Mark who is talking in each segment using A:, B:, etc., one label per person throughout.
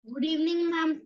A: Good evening, ma'am.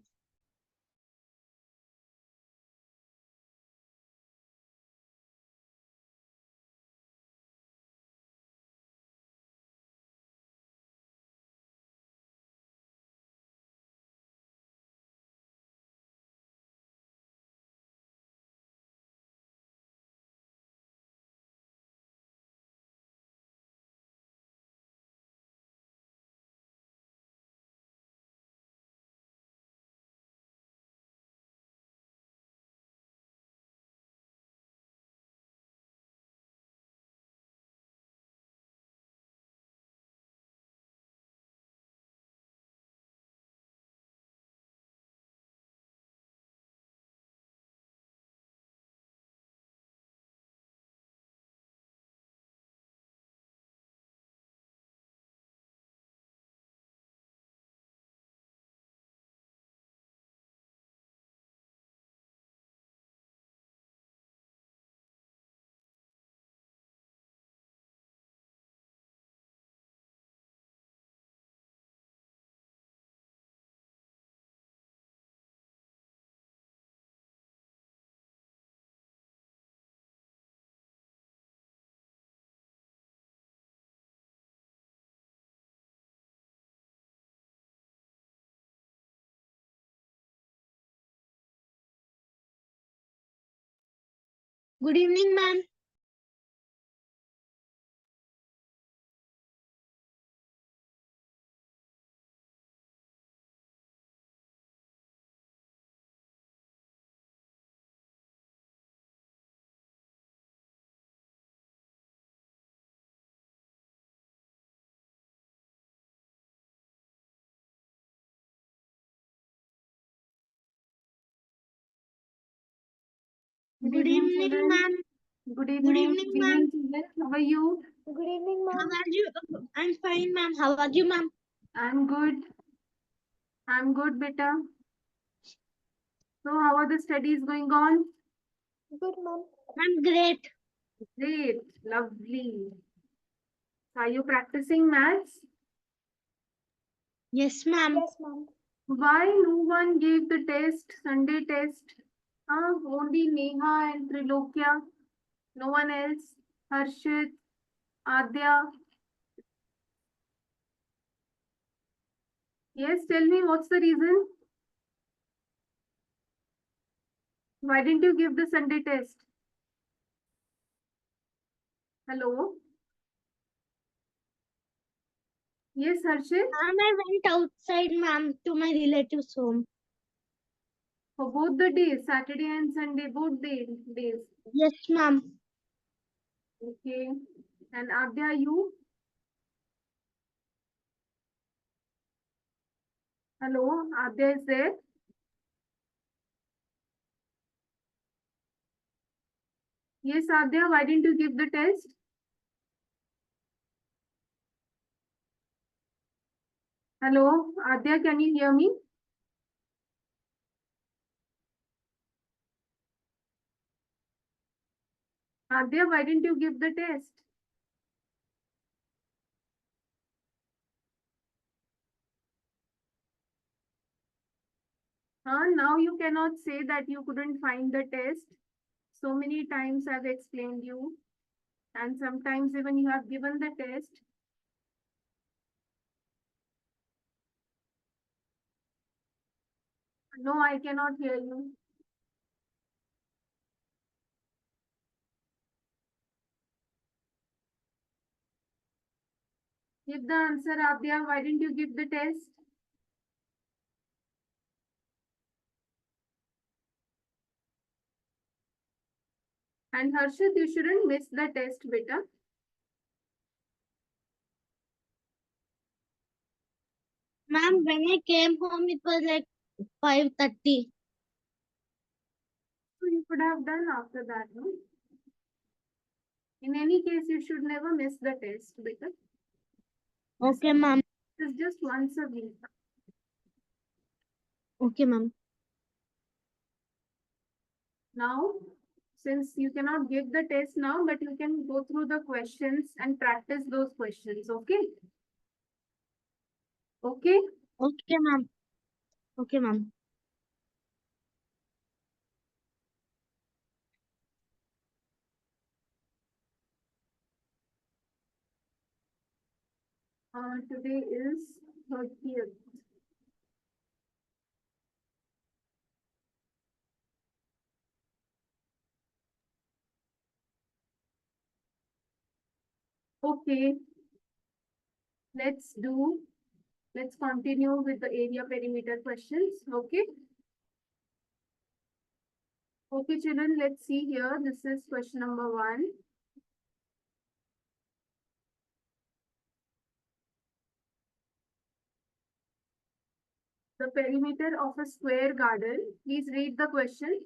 A: Good evening, ma'am. Good evening, ma'am.
B: Good
A: Good
B: evening.
A: evening, ma'am.
B: Children. How are you?
C: Good evening,
A: How
C: ma'am.
A: are you? I'm fine, ma'am. How are you, ma'am?
B: I'm good. I'm good, beta. So, how are the studies going on?
C: Good, ma'am.
A: I'm great.
B: Great. Lovely. Are you practicing maths?
A: Yes, ma'am.
C: Yes, ma'am.
B: Why no one gave the test, Sunday test? Only Neha and Trilokya. No one else. Harshit, Adya. Yes, tell me what's the reason? Why didn't you give the Sunday test? Hello? Yes, Harshit?
A: Ma'am, I went outside, ma'am, to my relative's home.
B: For both the days, Saturday and Sunday, both days.
A: Yes, ma'am.
B: Okay. And Adya, you? Hello, Adya is there? Yes, Adya, why didn't you give the test? Hello, Adya, can you hear me? Adya, why didn't you give the test? Now you cannot say that you couldn't find the test. So many times I've explained you, and sometimes even you have given the test. No, I cannot hear you. Give the answer, Adya. Why didn't you give the test? And Harshit, you shouldn't miss the test, beta.
A: Ma'am, when I came home, it was like 5:30.
B: So you could have done after that, no? In any case, you should never miss the test, beta.
A: Okay, ma'am.
B: It's just once a week.
A: Okay, ma'am.
B: Now, since you cannot give the test now, but you can go through the questions and practice those questions, okay? Okay?
A: Okay, ma'am. Okay, ma'am.
B: Today is 30th. Okay, let's continue with the area perimeter questions. Okay. Okay, children, let's see here. This is question number 1. The perimeter of a square garden. Please read the question.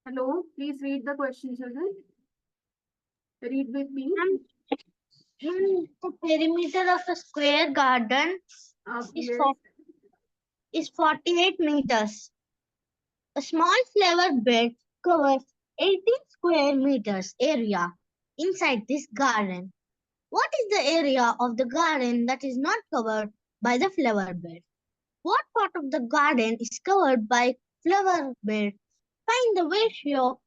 B: Hello, please read the question, children. Read with me.
A: Ma'am, the perimeter of a square garden is,
B: Yes.
A: is 48 meters. A small flower bed covers 18 square meters area inside this garden. What is the area of the garden that is not covered by the flower bed? What part of the garden is covered by flower bed? Find the ratio,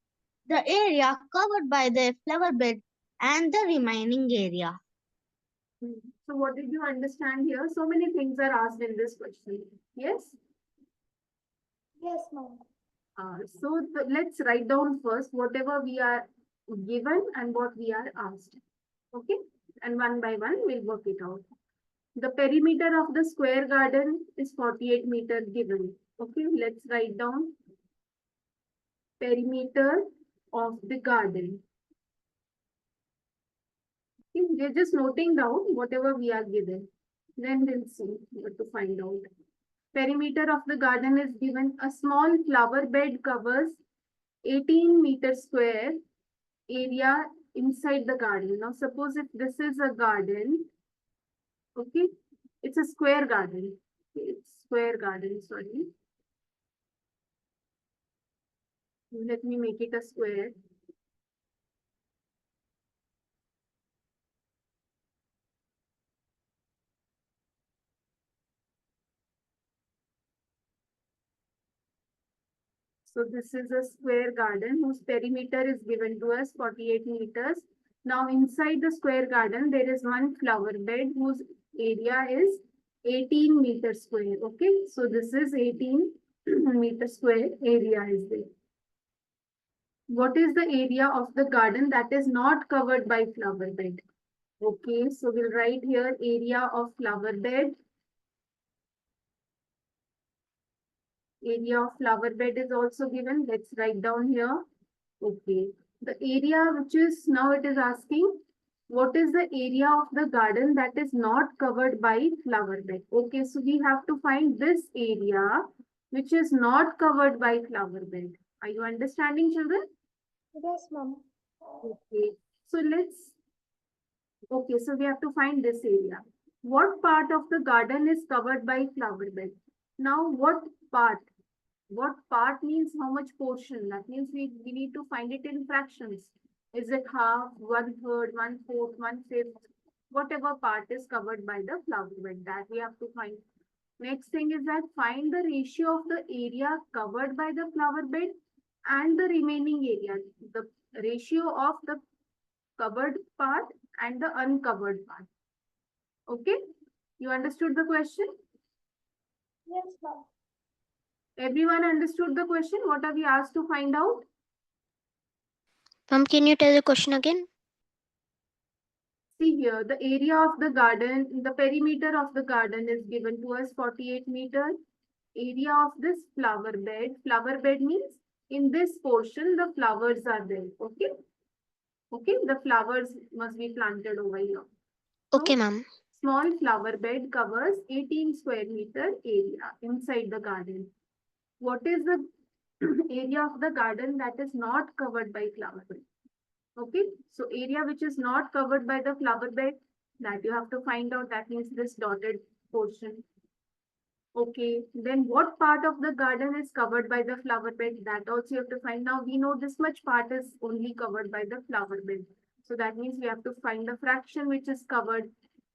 A: the area covered by the flower bed and the remaining area.
B: So what did you understand here? So many things are asked in this question. Yes?
C: Yes, ma'am.
B: Let's write down first whatever we are given and what we are asked. Okay? And one by one we'll work it out. The perimeter of the square garden is 48 meter given. Okay, let's write down perimeter of the garden. Okay, we're just noting down whatever we are given. Then we'll see what to find out. Perimeter of the garden is given. A small flower bed covers 18 meters square area inside the garden. Now suppose if this is a garden, okay, it's a square garden. It's square garden, sorry. Let me make it a square. So this is a square garden whose perimeter is given to us 48 meters. Now inside the square garden, there is one flower bed whose area is 18 meters square. Okay, so this is 18 meter square area is there. What is the area of the garden that is not covered by flower bed? Okay, so we'll write here area of flower bed. Area of flower bed is also given. Let's write down here. Okay. The area which is now it is asking what is the area of the garden that is not covered by flower bed. Okay, so we have to find this area which is not covered by flower bed. Are you understanding, children?
C: Yes, ma'am.
B: Okay. So so we have to find this area. What part of the garden is covered by flower bed? Now what part? What part means how much portion? That means we need to find it in fractions. Is it half, 1/3, 1/4, 1/5? Whatever part is covered by the flower bed, that we have to find. Next thing is that find the ratio of the area covered by the flower bed and the remaining area. The ratio of the covered part and the uncovered part. Okay? You understood the question?
C: Yes, ma'am.
B: Everyone understood the question? What are we asked to find out?
D: Ma'am, can you tell the question again?
B: See here, the area of the garden, the perimeter of the garden is given to us 48 meters. Area of this flower bed means in this portion the flowers are there. Okay? Okay, the flowers must be planted over here.
D: Okay,
B: So,
D: ma'am.
B: small flower bed covers 18 square meter area inside the garden. What is the area of the garden that is not covered by flower bed? Okay, so area which is not covered by the flower bed, that you have to find out. That means this dotted portion. Okay, then what part of the garden is covered by the flower bed? That also you have to find. Now we know this much part is only covered by the flower bed. So that means we have to find the fraction which is covered.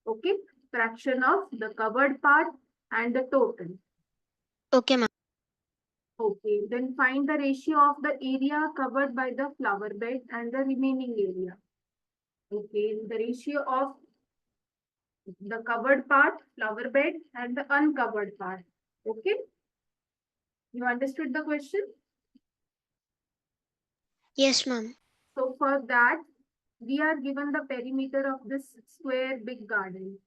B: Okay, fraction of the covered part and the total.
D: Okay, ma'am.
B: Okay, then find the ratio of the area covered by the flower bed and the remaining area. Okay, the ratio of the covered part, flower bed, and the uncovered part. Okay, you understood the question?
D: Yes, ma'am.
B: So for that, we are given the perimeter of this square big garden.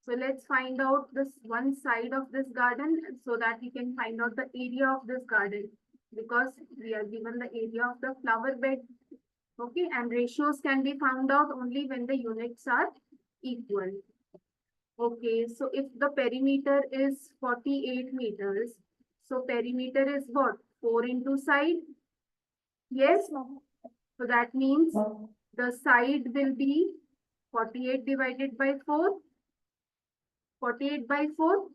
B: So let's find out this one side of this garden so that we can find out the area of this garden, because we are given the area of the flower bed. Okay, and ratios can be found out only when the units are equal. Okay, so if the perimeter is 48 meters, so perimeter is what? 4 into side? Yes,
C: Yes, ma'am.
B: so that means the side will be 48 divided by 4. 48 by 4.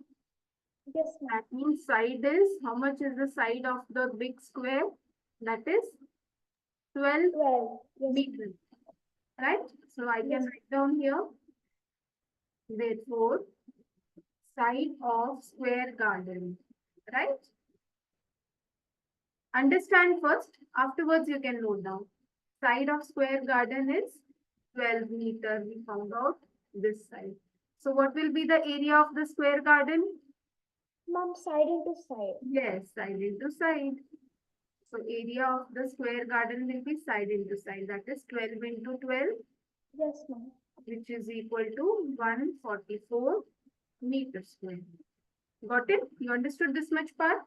C: Yes, ma'am.
B: That means side is, how much is the side of the big square? That is 12
C: 12. Yes.
B: meters, right? So I can
C: Yes.
B: write down here. Therefore, side of square garden, right? Understand first, afterwards you can note down. Side of square garden is 12 meter, we found out this side. So what will be the area of the square garden?
C: Ma'am, side into side.
B: Yes, side into side. So area of the square garden will be side into side. That is 12 into 12,
C: Yes, ma'am.
B: which is equal to 144 meters square. Got it? You understood this much part?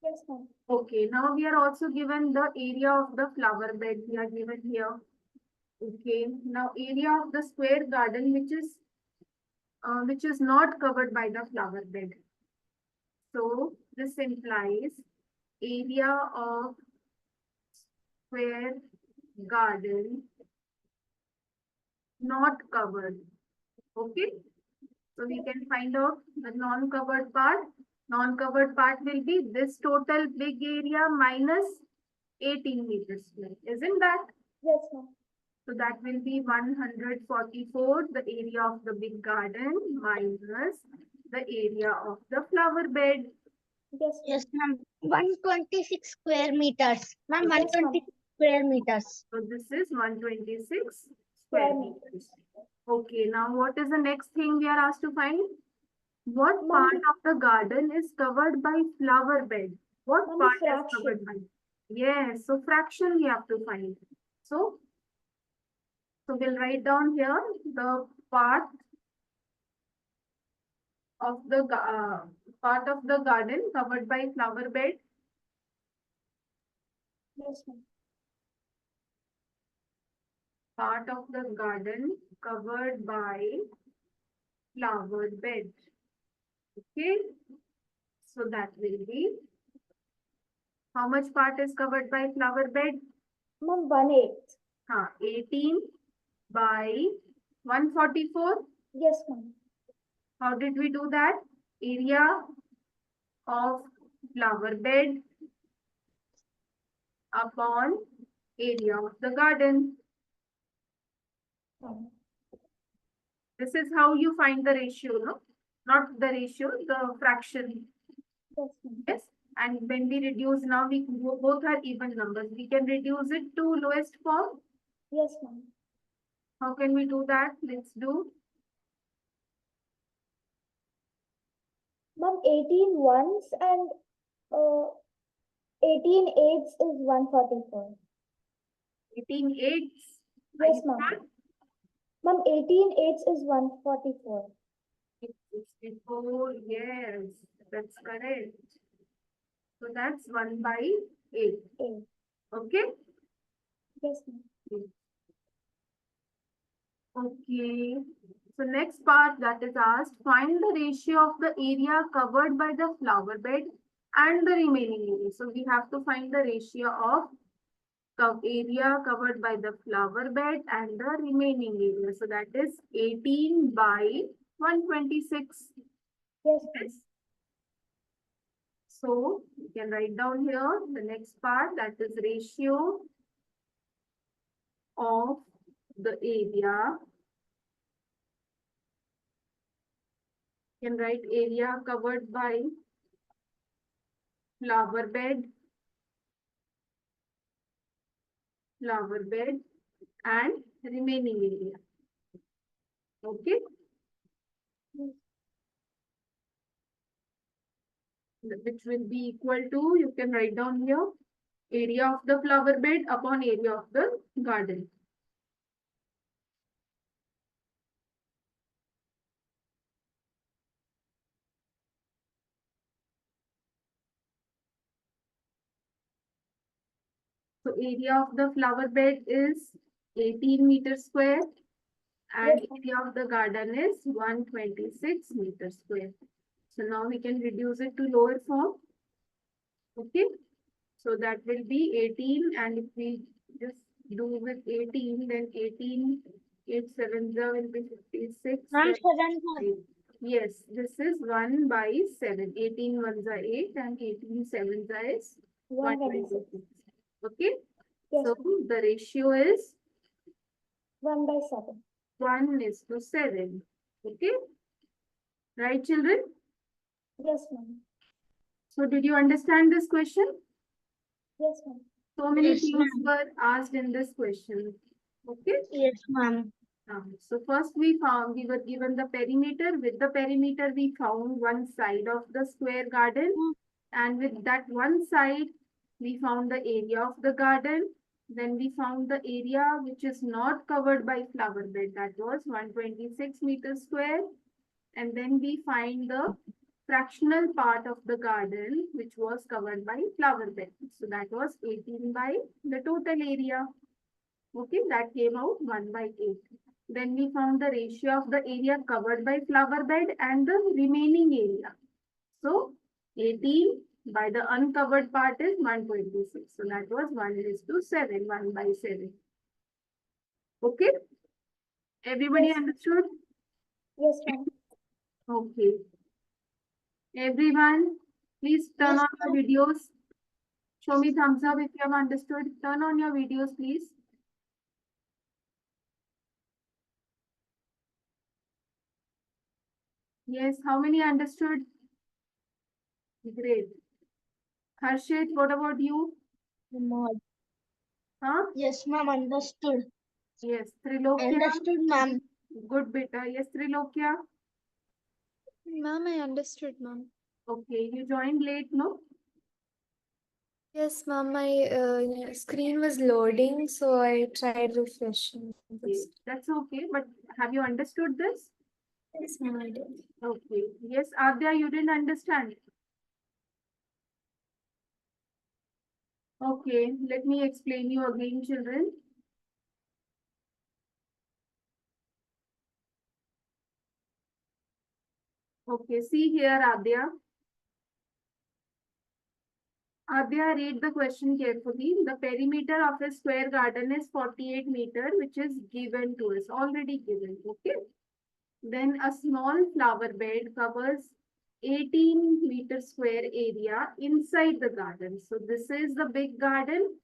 C: Yes, ma'am.
B: Okay, now we are also given the area of the flower bed. We are given here. Okay, now area of the square garden, which is not covered by the flower bed. So this implies area of square garden not covered. Okay, so we can find out the non-covered part. Non-covered part will be this total big area minus 18 meters square. Isn't that?
C: Yes, ma'am.
B: So that will be 144, the area of the big garden, minus the area of the flower bed.
C: Yes,
A: Yes,
C: ma'am.
A: ma'am. 126 square meters. Ma'am,
B: Yes,
C: ma'am.
A: 126 square meters.
B: So this is 126
C: Square
B: square meters. Okay, now what is the next thing we are asked to find? What
C: Ma'am,
B: part of the garden is covered by flower bed? What
C: ma'am, the
B: part is covered
C: fraction.
B: by? Yes, so fraction we have to find. So we'll write down here the part of the garden covered by flower bed.
C: Yes, ma'am.
B: Part of the garden covered by flower bed. Okay, so that will be, how much part is covered by flower bed?
C: Ma'am, 1/8.
B: 18 by 144.
C: Yes, ma'am.
B: How did we do that? Area of flower bed upon area of the garden.
C: Ma'am.
B: This is how you find the ratio, no? Not the ratio, the fraction.
C: Yes, ma'am.
B: Yes. And when we reduce, now we both are even numbers. We can reduce it to lowest form.
C: Yes, ma'am.
B: How can we do that? Let's do.
C: Ma'am, 18 ones and 18 eights is 144.
B: 18 eighths.
C: Yes, ma'am. Ma'am, 18 eights is 144.
B: 64. Yes, that's correct. So that's 1 by 8.
C: 8.
B: Okay.
C: Yes, ma'am.
B: Okay. So next part that is asked, find the ratio of the area covered by the flower bed and the remaining area. So we have to find the ratio of area covered by the flower bed and the remaining area. So that is 18 by 126.
C: Yes, ma'am.
B: Yes. So you can write down here the next part, that is ratio of the area. You can write area covered by flower bed, and remaining area. Okay. Which will be equal to, you can write down here, area of the flower bed upon area of the garden. So area of the flower bed is 18 meters square and
C: Yes, ma'am.
B: area of the garden is 126 meters square. So now we can reduce it to lower form. Okay. So that will be 18, and if we just do with 18, then 18, 8 7 will be 56.
A: Ma'am,
B: then
A: 7
B: 8. Yes, this is 1 by 7. 18 ones are 8 and 18 sevens is
C: 126.
B: 126. Okay.
C: Yes,
B: So
C: ma'am.
B: the ratio is
C: 1/7.
B: 1:7. Okay. Right, children?
C: Yes, ma'am.
B: So did you understand this question?
C: Yes, ma'am.
B: So many
A: Yes,
B: things
A: ma'am.
B: were asked in this question. Okay.
A: Yes, ma'am.
B: So first we were given the perimeter. With the perimeter, we found one side of the square garden. And with that one side, we found the area of the garden. Then we found the area which is not covered by flower bed. That was 126 meters square. And then we find the fractional part of the garden which was covered by flower bed. So that was 18 by the total area. Okay, that came out 1/8. Then we found the ratio of the area covered by flower bed and the remaining area. So 18 by the uncovered part is 126. So that was 1:7, 1/7. Okay, everybody
C: Yes.
B: understood?
C: Yes, ma'am.
B: Okay. Everyone, please turn
A: Yes,
B: on your
A: ma'am.
B: videos. Show me thumbs up if you have understood. Turn on your videos, please. Yes, how many understood? Great. Harshit, what about you?
A: Ma'am.
B: Huh?
A: Yes, ma'am. Understood.
B: Yes, Trilokya.
A: Understood, ma'am.
B: Good beta. Yes, Trilokya.
E: Ma'am, I understood, ma'am.
B: Okay, you joined late, no?
E: Yes, ma'am, my screen was loading, so I tried refreshing
B: Okay,
E: this.
B: that's okay. But have you understood this?
E: Yes, ma'am, I did.
B: Okay. Yes, Adya, you didn't understand. Okay, let me explain you again, children. Okay, see here, Adya. Adya, read the question carefully. The perimeter of a square garden is 48 meters, which is given to us, already given. Okay. Then a small flower bed covers 18 meter square area inside the garden. So this is the big garden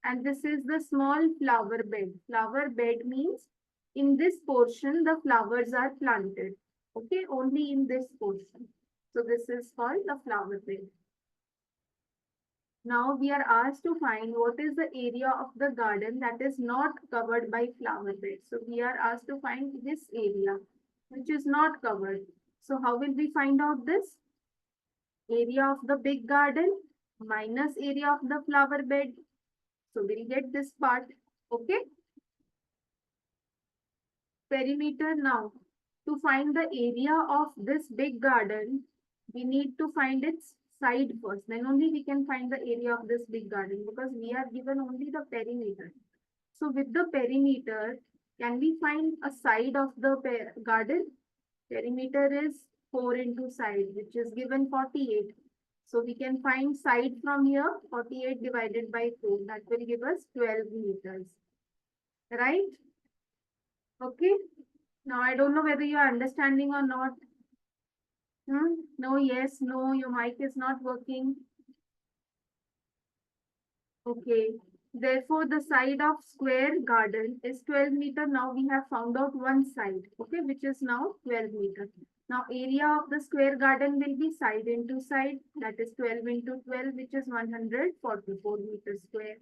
B: and this is the small flower bed. Flower bed means in this portion the flowers are planted. Okay, only in this portion. So this is called the flower bed. Now we are asked to find what is the area of the garden that is not covered by flower bed. So we are asked to find this area which is not covered. So how will we find out this? Area of the big garden minus area of the flower bed. So we'll get this part. Okay. Perimeter now. To find the area of this big garden, we need to find its side first. Then only we can find the area of this big garden because we are given only the perimeter. So with the perimeter, can we find a side of the garden? Perimeter is 4 into side, which is given 48. So we can find side from here, 48 divided by 4. That will give us 12 meters. Right? Okay. Now I don't know whether you are understanding or not. No, yes, no, your mic is not working. Okay. Therefore, the side of square garden is 12 meter. Now we have found out one side, okay, which is now 12 meter. Now area of the square garden will be side into side, that is 12 into 12, which is 144 meters square.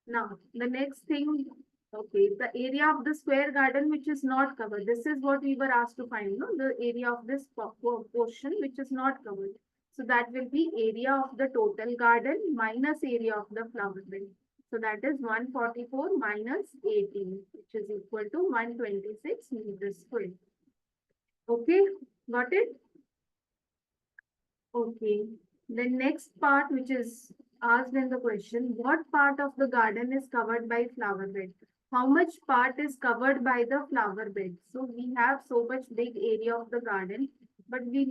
B: Now the next thing, okay, the area of the square garden which is not covered. This is what we were asked to find, no? The area of this portion which is not covered. So that will be area of the total garden minus area of the flower bed. So that is 144 minus 18, which is equal to 126 meters square. Okay, got it? Okay. The next part which is asked in the question, what part of the garden is covered by flower bed? How much part is covered by the flower bed? So we have so much big area of the garden, but we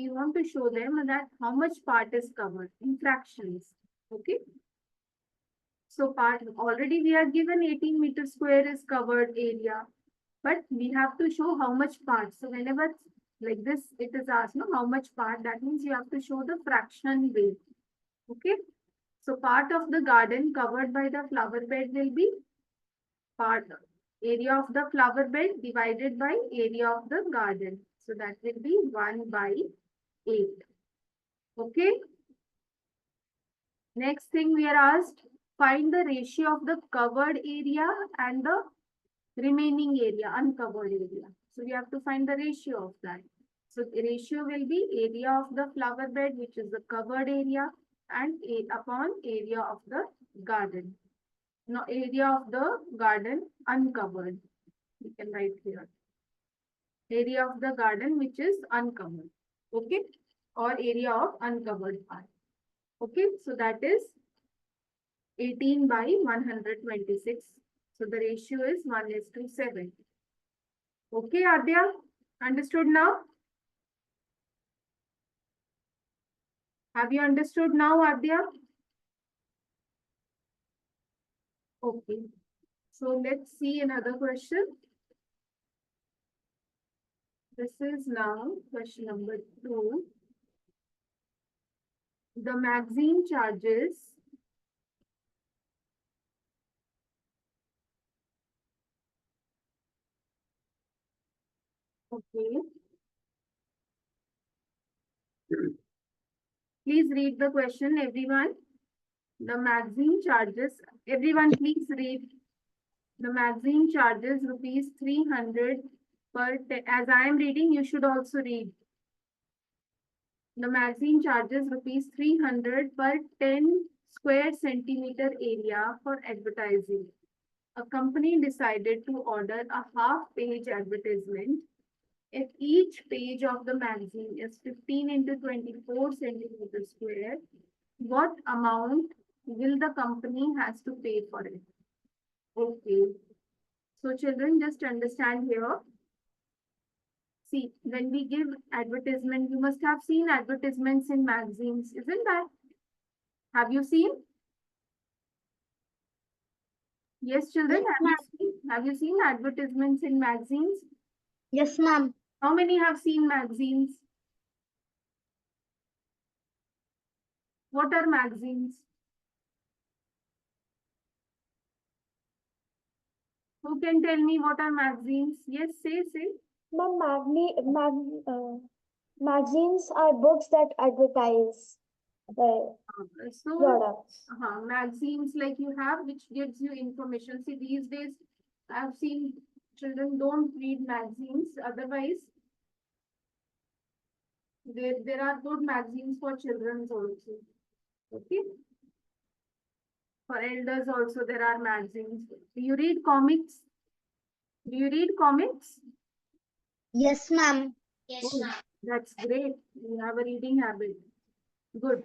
B: want to show them that how much part is covered in fractions. Okay. So part already we are given 18 meter square is covered area, but we have to show how much part. So whenever like this, it is asked, no, how much part, that means you have to show the fraction way. Okay. So part of the garden covered by the flower bed will be part area of the flower bed divided by area of the garden. So that will be 1 by 8. Okay. Next thing we are asked, find the ratio of the covered area and the remaining area, uncovered area. So we have to find the ratio of that. So the ratio will be area of the flower bed, which is the covered area, and upon area of the garden. No, area of the garden uncovered. We can write here. Area of the garden which is uncovered. Okay. Or area of uncovered part. Okay. So that is 18 by 126. So the ratio is 1:7. Okay, Adya? Understood now? Have you understood now, Adya? Okay. So let's see another question. This is now question number 2. The magazine charges okay. Please read the question, everyone. The magazine charges, everyone please read. The magazine charges rupees 300 per, as I am reading, you should also read. The magazine charges rupees 300 per 10 square centimeter area for advertising. A company decided to order a half-page advertisement. If each page of the magazine is 15 into 24 centimeters square, what amount will the company has to pay for it? Okay. So children, just understand here. See, when we give advertisement, you must have seen advertisements in magazines, isn't that? Have you seen? Yes, children,
A: Yes,
B: have you seen advertisements in magazines?
A: Yes, ma'am.
B: How many have seen magazines? What are magazines? Who can tell me what are magazines? Yes, say.
C: Ma'am, magazines are books that advertise
B: So,
C: products.
B: magazines like you have, which gives you information. See, these days, I've seen children don't read magazines. Otherwise, there are good magazines for children also. Okay. For elders also, there are magazines. Do you read comics? Do you read comics?
A: Yes, ma'am.
B: Oh, that's great. You have a reading habit. Good.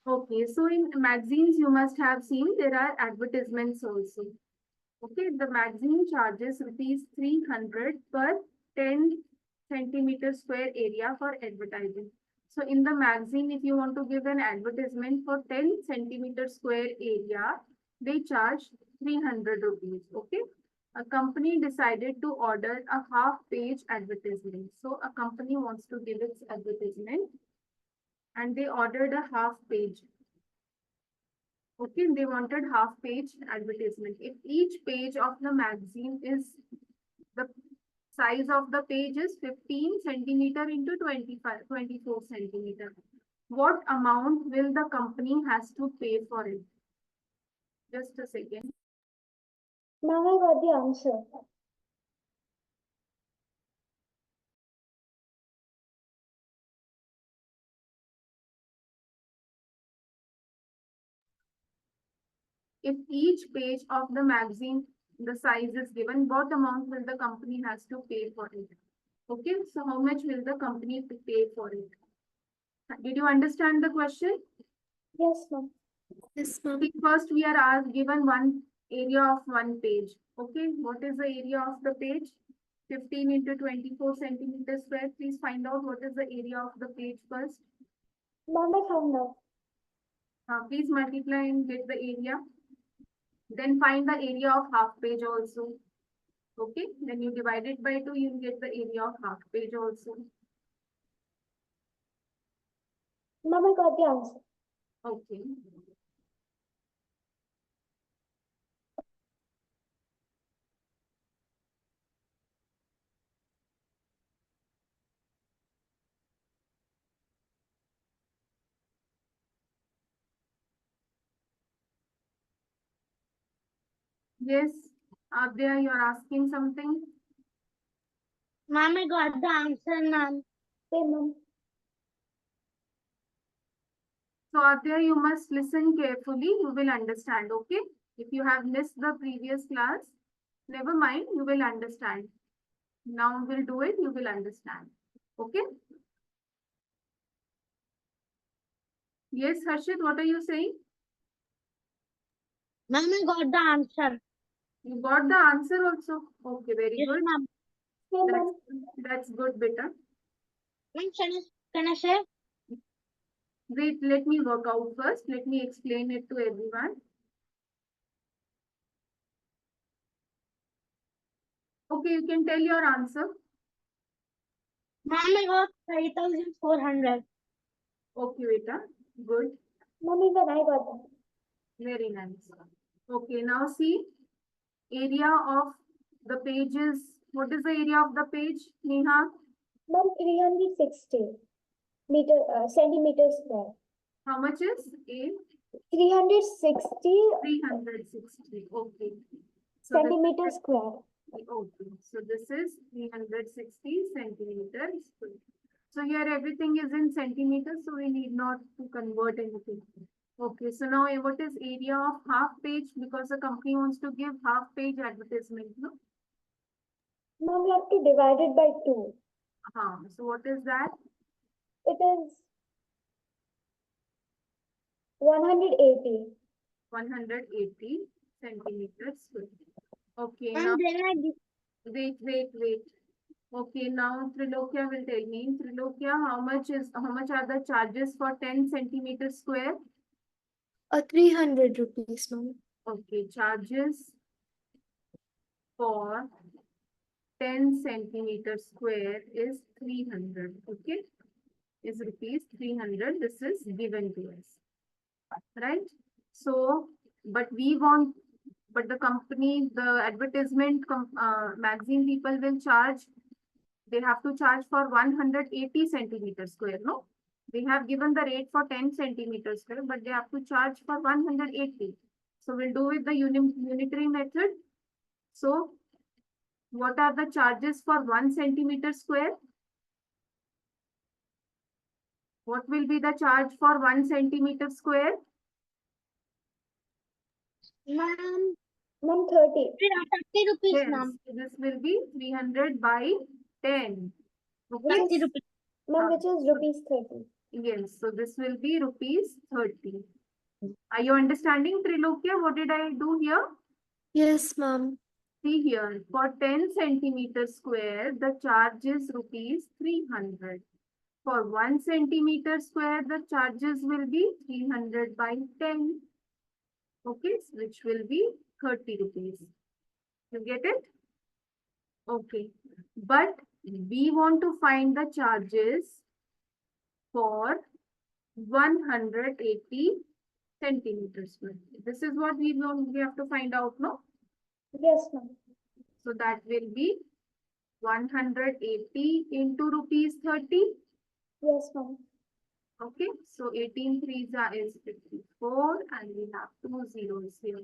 B: Okay, so in magazines, you must have seen there are advertisements also. Okay, the magazine charges rupees 300 per 10 centimeter square area for advertising. So in the magazine, if you want to give an advertisement for 10 centimeter square area, they charge 300 rupees. Okay. A company decided to order a half-page advertisement. So a company wants to give its advertisement and they ordered a half-page. Okay, they wanted half-page advertisement. If each page of the magazine is the Size of the page is 15 centimeter into 24 centimeter. What amount will the company has to pay for it? Just a second.
C: Ma'am, I got the answer.
B: If each page of the magazine, the size is given, what amount will the company has to pay for it? Okay, so how much will the company pay for it? Did you understand the question?
C: Yes, ma'am.
E: Yes, ma'am.
B: See, first we are asked given one area of one page. Okay, what is the area of the page? 15 into 24 centimeters square. Please find out what is the area of the page first.
C: Ma'am, I found out.
B: Please multiply and get the area. Then find the area of half page also. Okay, then you divide it by 2, you get the area of half page also.
C: Ma'am, I got the answer.
B: Okay. Yes, Abhya, you are asking something?
A: Ma'am, I got the answer, ma'am.
C: Okay, ma'am.
B: So Abhya, you must listen carefully, you will understand, okay? If you have missed the previous class, never mind, you will understand. Now we'll do it, you will understand. Okay? Yes, Harshit, what are you saying?
A: Ma'am, I got the answer.
B: You got the answer also? Okay, very
A: Yes,
B: good.
A: ma'am.
C: Okay, ma'am.
B: That's good, beta.
A: Ma'am, can I say?
B: Wait, let me work out first. Let me explain it to everyone. Okay, you can tell your answer.
A: Ma'am, I got 5,400.
B: Okay, beta. Good.
C: Ma'am, even I got that.
B: Very nice. Okay, now see, area of the page is, what is the area of the page, Neha?
C: Ma'am, 360 centimeters square.
B: How much is A?
C: 360
B: 360. Okay. So
C: centimeters square.
B: okay. So this is 360 centimeters square. So here everything is in centimeters, so we need not to convert anything. Okay, so now what is area of half page? Because the company wants to give half page advertisement, no?
C: Ma'am, we have to divide it by 2.
B: So what is that?
C: It is 180.
B: 180 centimeters square. Okay,
A: Ma'am,
B: now
A: then I
B: wait. Okay, now Trilokya will tell me. Trilokya, how much are the charges for 10 centimeters square?
E: 300 rupees, ma'am.
B: Okay, charges for 10 centimeters square is 300. Okay, is rupees 300. This is given to us, right? So, but the company, the advertisement magazine people will charge. They have to charge for 180 centimeters square, no? They have given the rate for 10 centimeters square, but they have to charge for 180. So we'll do with the unitary method. So what are the charges for 1 centimeter square? What will be the charge for 1 centimeter square?
A: Ma'am,
C: Ma'am, 30.
A: 30 rupees,
B: Yes,
A: ma'am.
B: this will be 300 by 10. Okay.
A: 30 rupees.
C: Ma'am, which is rupees 30.
B: Yes, so this will be rupees 30. Are you understanding, Trilokya? What did I do here?
E: Yes, ma'am.
B: See here, for 10 centimeters square, the charge is rupees 300. For 1 centimeter square, the charges will be 300 by 10. Okay, which will be 30 rupees. You get it? Okay. But we want to find the charges for 180 centimeters square. This is what we have to find out, no?
C: Yes, ma'am.
B: So that will be 180 into rupees 30.
C: Yes, ma'am.
B: Okay, so 18 threes is 54 and we have 2 zeros here.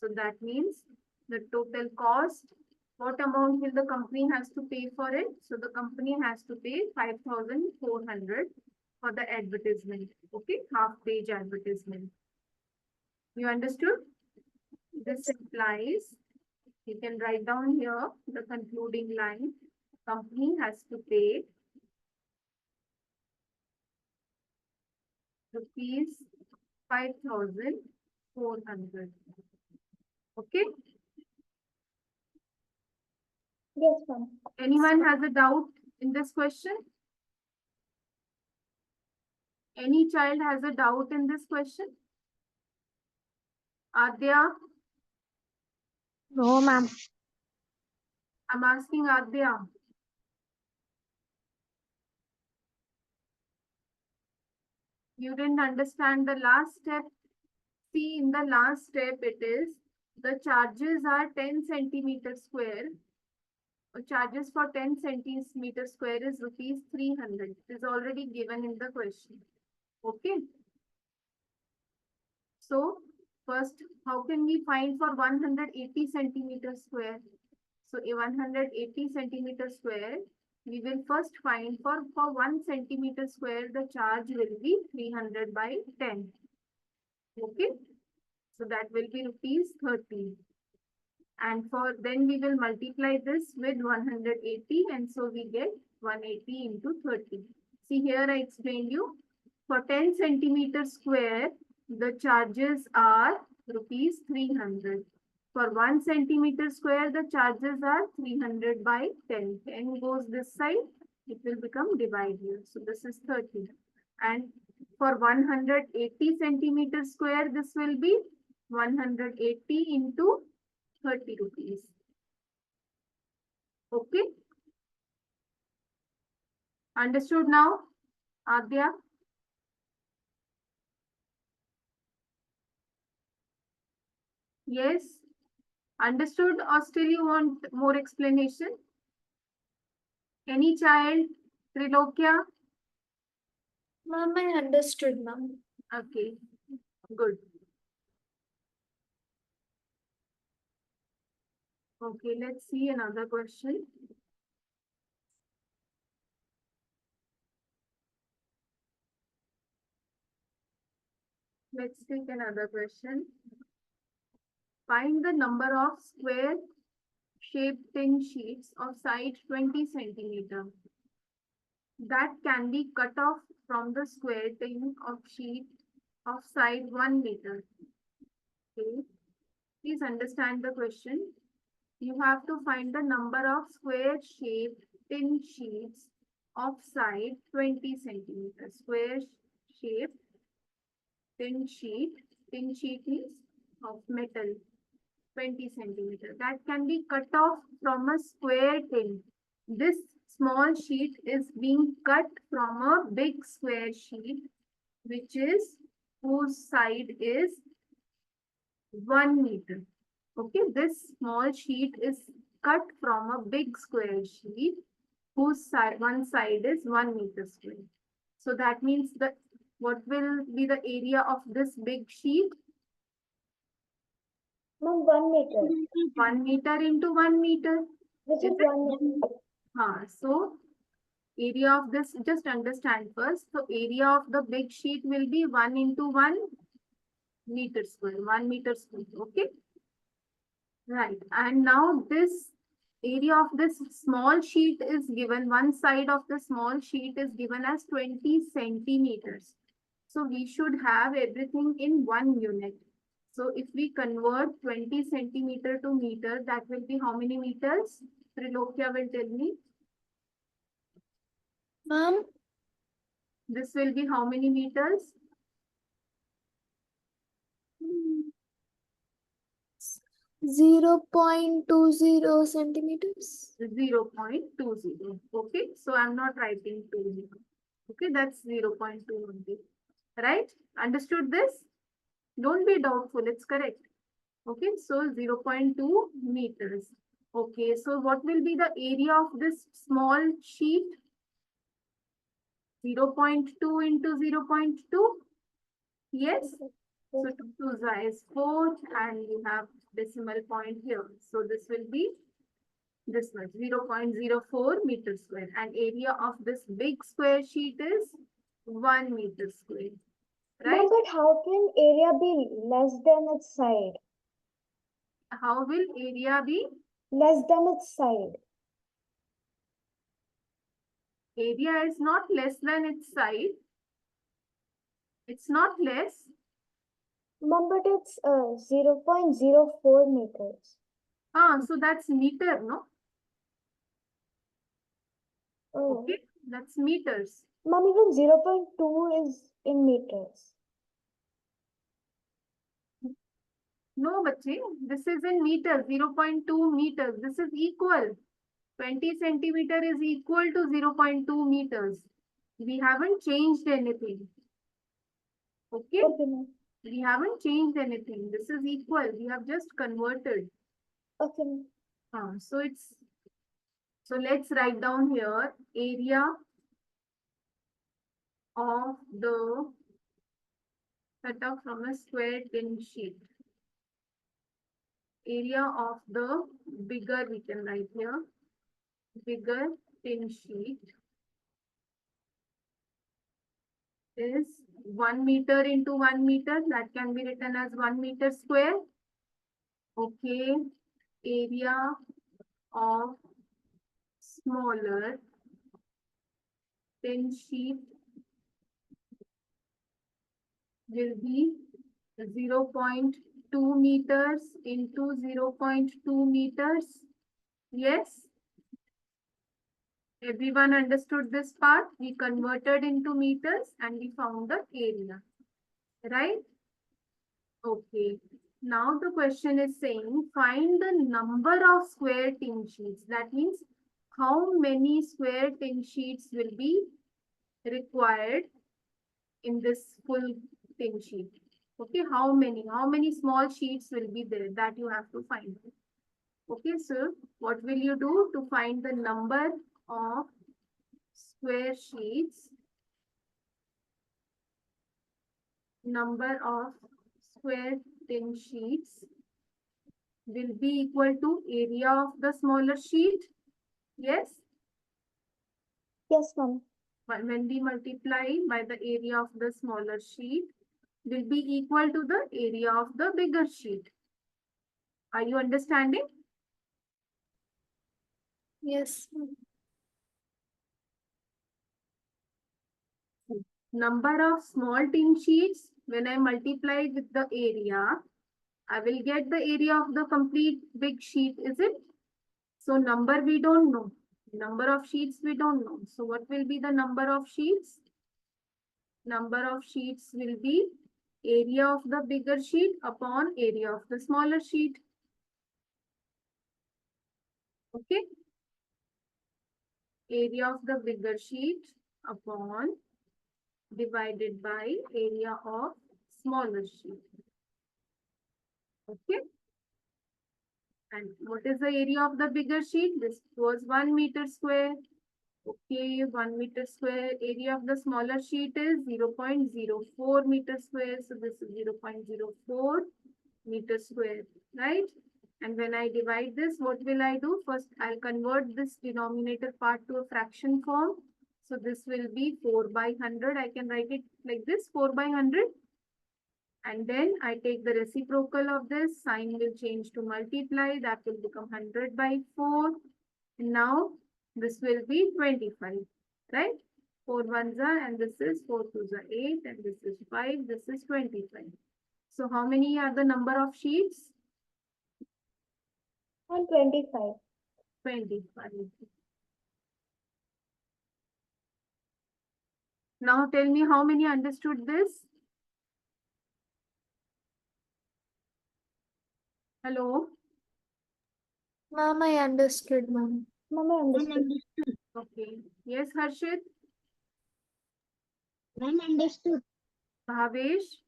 B: So that means the total cost, what amount will the company has to pay for it? So the company has to pay 5,400 for the advertisement. Okay, half page advertisement. You understood? This implies, you can write down here the concluding line. Company has to pay rupees 5,400. Okay.
C: Yes, ma'am.
B: Anyone has a doubt in this question? Any child has a doubt in this question? Adya,
A: No, ma'am.
B: I'm asking Adya. You didn't understand the last step. See, in the last step, it is the charges are 10 centimeter square. Charges for 10 centimeter square is rupees 300. It is already given in the question. Okay. So, first, how can we find for 180 centimeter square? So, a 180 centimeter square, we will first find for 1 centimeter square, the charge will be 300 by 10. Okay. So, that will be rupees 30. And for then we will multiply this with 180 and so we get 180 into 30. See here I explained you. For 10 centimeter square, the charges are rupees 300. For 1 centimeter square, the charges are 300 by 10. 10 goes this side, it will become divide here. So this is 30. And for 180 centimeter square, this will be 180 into 30 rupees. Okay. Understood now, Adya? Yes. Understood or still you want more explanation? Any child? Trilokya?
E: Ma'am, I understood, ma'am.
B: Okay. Good. Okay, let's see another question. Let's take another question. Find the number of square shaped tin sheets of side 20 centimeter that can be cut off from the square tin of sheet of side 1 meter. Okay. Please understand the question. You have to find the number of square shaped tin sheets of side 20 centimeters. Square shaped tin sheet. Tin sheet means of metal 20 centimeter. That can be cut off from a square tin. This small sheet is being cut from a big square sheet, which is whose side is 1 meter. Okay, this small sheet is cut from a big square sheet whose side, one side is 1 meter square. So that means that what will be the area of this big sheet?
C: Ma'am, 1 meter.
B: 1 meter into 1 meter.
C: This is 1 meter.
B: So area of this, just understand first. So area of the big sheet will be 1 into 1 meter square, 1 meter square. Okay. Right. And now this area of this small sheet is given, one side of the small sheet is given as 20 centimeters. So we should have everything in 1 unit. So if we convert 20 centimeter to meter, that will be how many meters? Trilokya will tell me.
E: Ma'am,
B: This will be how many meters?
E: 0.20 centimeters.
B: 0.20. Okay, so I'm not writing 20. Okay, that's 0.2 only. Right? Understood this? Don't be doubtful, it's correct. Okay, so 0.2 meters. Okay, so what will be the area of this small sheet? 0.2 into 0.2. Yes. So 2 2 is 4 and you have decimal point here. So this will be this much 0.04 meter square and area of this big square sheet is 1 meter square. Right?
C: Ma'am, but how can area be less than its side?
B: How will area be?
C: Less than its side.
B: Area is not less than its side. It's not less.
C: Ma'am, but it's 0.04 meters.
B: So that's meter, no?
C: Oh.
B: Okay, that's meters.
C: Ma'am, even 0.2 is in meters.
B: No, bache, this is in meters, 0.2 meters. This is equal. 20 centimeter is equal to 0.2 meters. We haven't changed anything. Okay,
C: Okay, ma'am.
B: we haven't changed anything. This is equal. We have just converted.
C: Okay, ma'am.
B: So let's write down here area of the cut off from a square tin sheet. Area of the bigger, we can write here, bigger tin sheet is 1 meter into 1 meter. That can be written as 1 meter square. Okay, area of smaller tin sheet will be 0.2 meters into 0.2 meters. Yes. Everyone understood this part? We converted into meters and we found the area. Right? Okay. Now the question is saying find the number of square tin sheets. That means how many square tin sheets will be required in this full tin sheet. Okay, how many small sheets will be there that you have to find. Okay, so what will you do to find the number of square sheets? Number of square tin sheets will be equal to area of the smaller sheet. Yes.
C: Yes, ma'am.
B: But when we multiply by the area of the smaller sheet will be equal to the area of the bigger sheet. Are you understanding?
E: Yes, ma'am.
B: Number of small tin sheets, when I multiply with the area, I will get the area of the complete big sheet, is it? So number we don't know. Number of sheets we don't know. So what will be the number of sheets? Number of sheets will be area of the bigger sheet upon area of the smaller sheet. Okay. Area of the bigger sheet upon divided by area of smaller sheet. Okay. And what is the area of the bigger sheet? This was 1 meter square. Okay, 1 meter square. Area of the smaller sheet is 0.04 meter square. So this is 0.04 meter square, right? And when I divide this, what will I do? First, I'll convert this denominator part to a fraction form. So this will be 4 by 100. I can write it like this, 4 by 100. And then I take the reciprocal of this, sign will change to multiply, that will become 100 by 4. And now this will be 25, right? 4 ones are, and this is 4 twos are 8, and this is 5, this is 25. So how many are the number of sheets?
C: 125.
B: 25. Now tell me how many understood this? Hello?
E: Ma'am, I understood, ma'am.
C: Ma'am, I understood.
B: Okay. Yes, Harshit?
A: Ma'am, understood.
B: Bhavesh?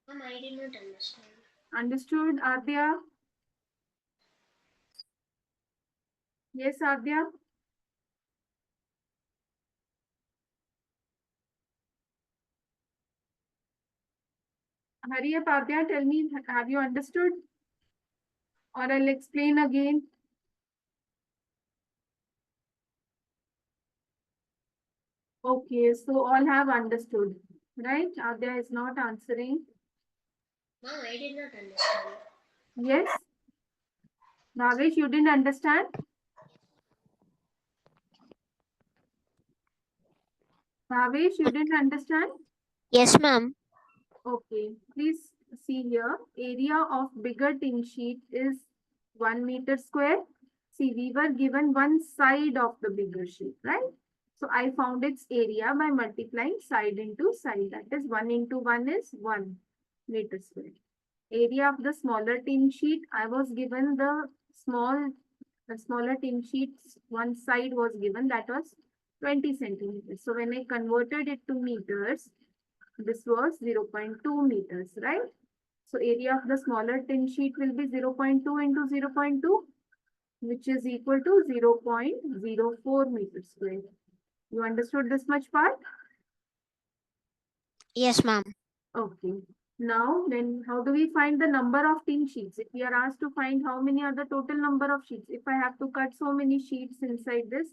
D: Ma'am, I did not understand.
B: Understood? Adya? Yes, Adya? Hurry up, Adya, tell me, have you understood? Or I'll explain again. Okay, so all have understood, right? Adya is not answering.
D: Mom, I did not understand.
B: Yes? Nagesh, you didn't understand? Nagesh, you didn't understand?
D: Yes, ma'am.
B: Okay, please see here. Area of bigger tin sheet is 1 meter square. See, we were given one side of the bigger sheet, right? So I found its area by multiplying side into side. That is 1 into 1 is 1 meter square. Area of the smaller tin sheet, I was given the smaller tin sheets, one side was given, that was 20 centimeters. So when I converted it to meters, this was 0.2 meters, right? So area of the smaller tin sheet will be 0.2 into 0.2, which is equal to 0.04 meters square. You understood this much part?
D: Yes, ma'am.
B: Okay. Now, then how do we find the number of tin sheets? If we are asked to find how many are the total number of sheets, if I have to cut so many sheets inside this,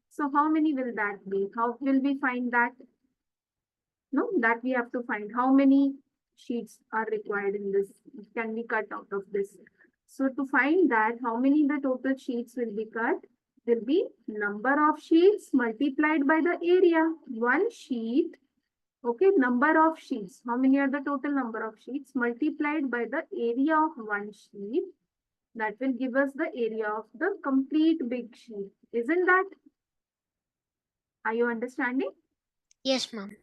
B: so how many will that be? How will we find that? No, that we have to find how many sheets are required in this, can be cut out of this. So to find that, how many the total sheets will be cut, will be number of sheets multiplied by the area. One sheet, okay, number of sheets. How many are the total number of sheets multiplied by the area of one sheet? That will give us the area of the complete big sheet. Isn't that? Are you understanding?
D: Yes, ma'am.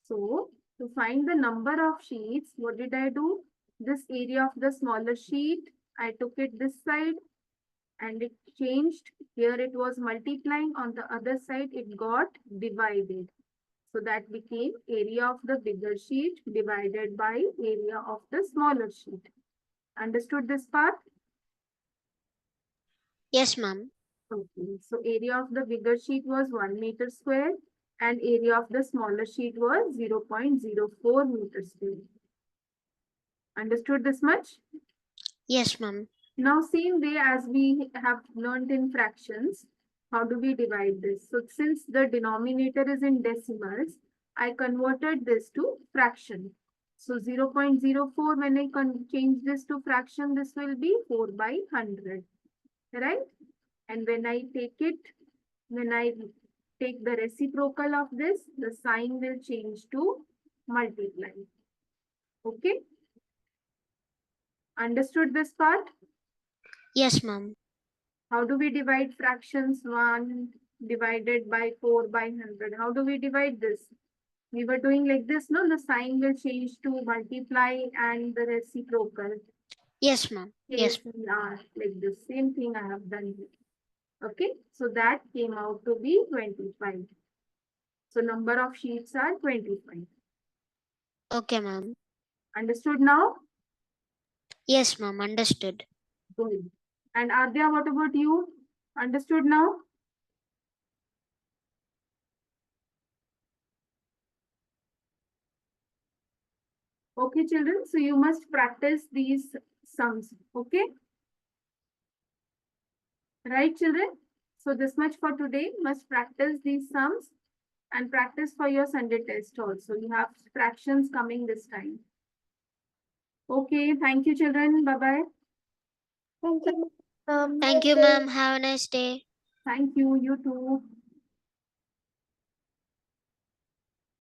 B: So to find the number of sheets, what did I do? This area of the smaller sheet, I took it this side and it changed. Here it was multiplying. On the other side, it got divided. So that became area of the bigger sheet divided by area of the smaller sheet. Understood this part?
D: Yes, ma'am.
B: Okay. So area of the bigger sheet was 1 meter square and area of the smaller sheet was 0.04 meters square. Understood this much?
D: Yes, ma'am.
B: Now, same way as we have learned in fractions, how do we divide this? So since the denominator is in decimals, I converted this to fraction. So 0.04, when I change this to fraction, this will be 4 by 100, right? And when I take the reciprocal of this, the sign will change to multiply. Okay? Understood this part?
D: Yes, ma'am.
B: How do we divide fractions? 1 divided by 4 by 100. How do we divide this? We were doing like this, no? The sign will change to multiply and the reciprocal.
D: Yes, ma'am. Yes, ma'am.
B: KCR, like the same thing I have done here. Okay, so that came out to be 25. So number of sheets are 25.
D: Okay, ma'am.
B: Understood now?
D: Yes, ma'am. Understood.
B: Good. And Adya, what about you? Understood now? Okay, children. So you must practice these sums. Okay. Right, children? So this much for today. Must practice these sums and practice for your Sunday test also. You have fractions coming this time. Okay. Thank you, children. Bye-bye.
C: Thank you.
D: Thank you, ma'am. Have a nice day.
B: Thank you. You too.